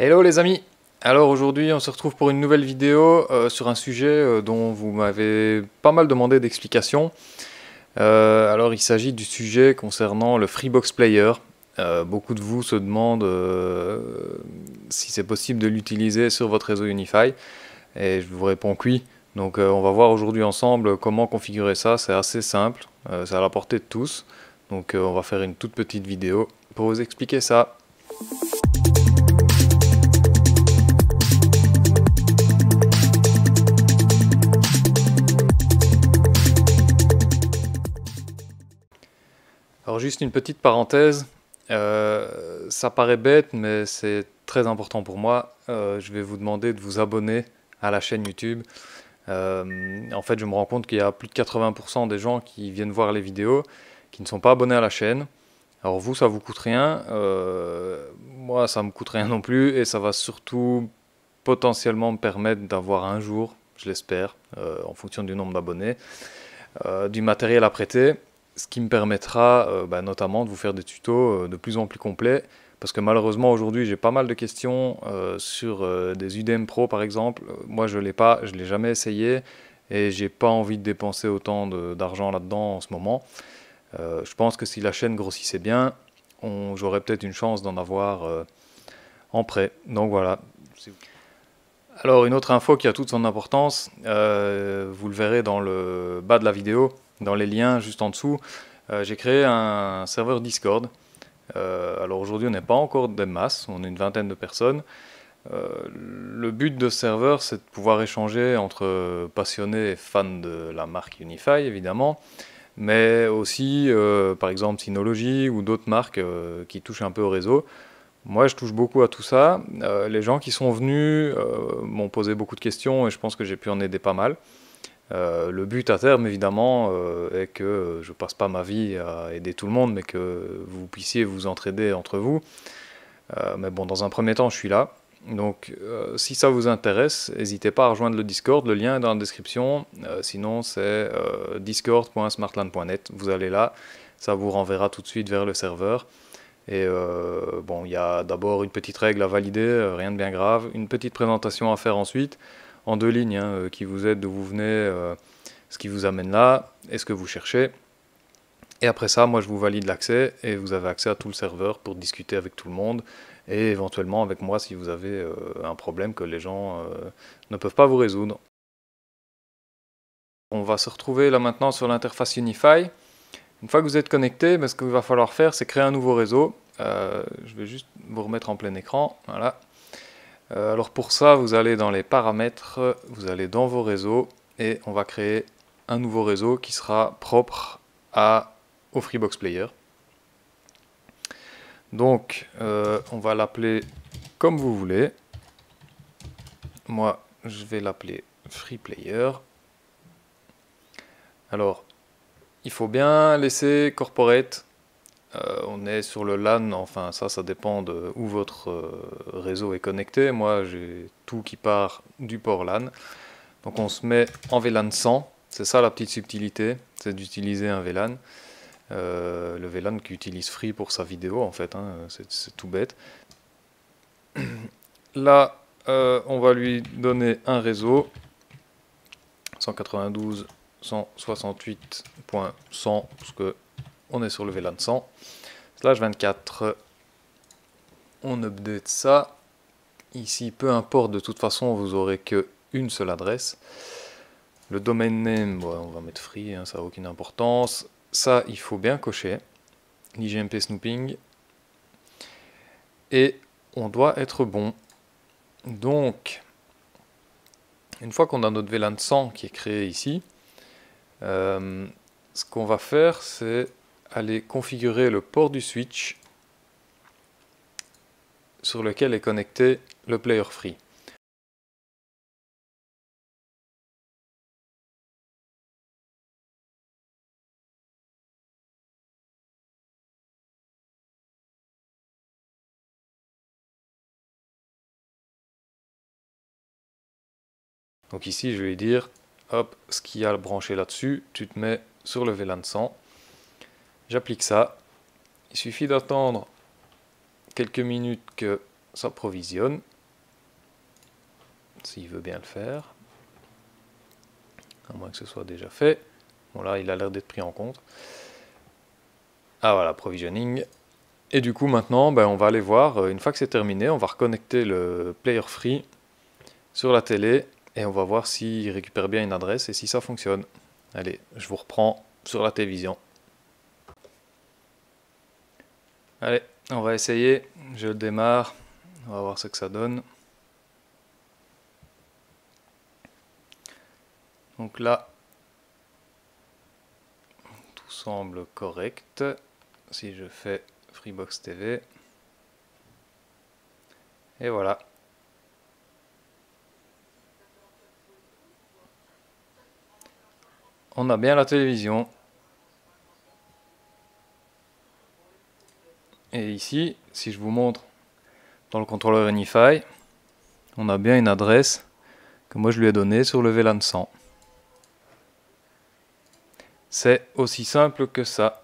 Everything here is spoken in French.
Hello les amis! Alors aujourd'hui on se retrouve pour une nouvelle vidéo sur un sujet dont vous m'avez pas mal demandé d'explications. Alors il s'agit du sujet concernant le Freebox Player. Beaucoup de vous se demandent si c'est possible de l'utiliser sur votre réseau Unify et je vous réponds que oui. Donc on va voir aujourd'hui ensemble comment configurer ça, c'est assez simple, c'est à la portée de tous. Donc on va faire une toute petite vidéo pour vous expliquer ça. Alors juste une petite parenthèse, ça paraît bête mais c'est très important pour moi. Je vais vous demander de vous abonner à la chaîne YouTube. En fait je me rends compte qu'il y a plus de 80% des gens qui viennent voir les vidéos qui ne sont pas abonnés à la chaîne. Alors vous ça vous coûte rien, moi ça me coûte rien non plus et ça va surtout potentiellement me permettre d'avoir un jour, je l'espère, en fonction du nombre d'abonnés, du matériel à prêter. Ce qui me permettra notamment de vous faire des tutos de plus en plus complets, parce que malheureusement aujourd'hui j'ai pas mal de questions sur des UDM Pro par exemple. Moi je l'ai pas, je l'ai jamais essayé et j'ai pas envie de dépenser autant d'argent là-dedans en ce moment. Je pense que si la chaîne grossissait bien, j'aurais peut-être une chance d'en avoir en prêt. Donc voilà. Alors une autre info qui a toute son importance, vous le verrez dans le bas de la vidéo, dans les liens juste en dessous, j'ai créé un serveur Discord. Alors aujourd'hui on n'est pas encore des masses, on est une vingtaine de personnes. Le but de ce serveur c'est de pouvoir échanger entre passionnés et fans de la marque Unify évidemment, mais aussi par exemple Synology ou d'autres marques qui touchent un peu au réseau. Moi, je touche beaucoup à tout ça. Les gens qui sont venus m'ont posé beaucoup de questions et je pense que j'ai pu en aider pas mal. Le but à terme, évidemment, est que je passe pas ma vie à aider tout le monde, mais que vous puissiez vous entraider entre vous. Mais bon, dans un premier temps, je suis là. Donc, si ça vous intéresse, n'hésitez pas à rejoindre le Discord. Le lien est dans la description. Sinon, c'est discord.smartland.net. Vous allez là, ça vous renverra tout de suite vers le serveur. Et bon, il y a d'abord une petite règle à valider, rien de bien grave, une petite présentation à faire ensuite, en 2 lignes, hein, qui vous aide d'où vous venez, ce qui vous amène là, et ce que vous cherchez. Et après ça, moi je vous valide l'accès, et vous avez accès à tout le serveur pour discuter avec tout le monde, et éventuellement avec moi si vous avez un problème que les gens ne peuvent pas vous résoudre. On va se retrouver là maintenant sur l'interface Unify. Une fois que vous êtes connecté, ce qu'il va falloir faire, c'est créer un nouveau réseau. Je vais juste vous remettre en plein écran. Voilà. Alors pour ça, vous allez dans les paramètres, vous allez dans vos réseaux, et on va créer un nouveau réseau qui sera propre au Freebox Player. Donc, on va l'appeler comme vous voulez. Moi, je vais l'appeler Free Player. Alors, il faut bien laisser corporate. On est sur le LAN, enfin ça dépend de où votre réseau est connecté. Moi j'ai tout qui part du port LAN. Donc on se met en VLAN 100, c'est ça la petite subtilité, c'est d'utiliser un VLAN. Le VLAN qui utilise Free pour sa vidéo en fait, hein, c'est tout bête. Là on va lui donner un réseau 192.168.100 parce que on est sur le VLAN 100. /24, on update ça. Ici, peu importe, de toute façon, vous aurez qu'une seule adresse. Le domain name, on va mettre free, hein, ça n'a aucune importance. Ça, il faut bien cocher. l'IGMP snooping. Et on doit être bon. Donc, une fois qu'on a notre VLAN 100 qui est créé ici, ce qu'on va faire, c'est aller configurer le port du switch sur lequel est connecté le player free. Donc ici je vais dire, hop, ce qu'il y a branché là-dessus, tu te mets sur le VLAN 100. J'applique ça. Il suffit d'attendre quelques minutes que ça provisionne, s'il veut bien le faire, à moins que ce soit déjà fait. Bon là il a l'air d'être pris en compte. Ah voilà, provisioning. Et du coup maintenant on va aller voir, une fois que c'est terminé, on va reconnecter le player free sur la télé et on va voir s'il récupère bien une adresse et si ça fonctionne. Allez, je vous reprends sur la télévision. Allez, on va essayer, je le démarre, on va voir ce que ça donne. Donc là, tout semble correct. Si je fais Freebox TV, et voilà. On a bien la télévision. Et ici, si je vous montre dans le contrôleur Unify, on a bien une adresse que moi je lui ai donnée sur le VLAN 100. C'est aussi simple que ça.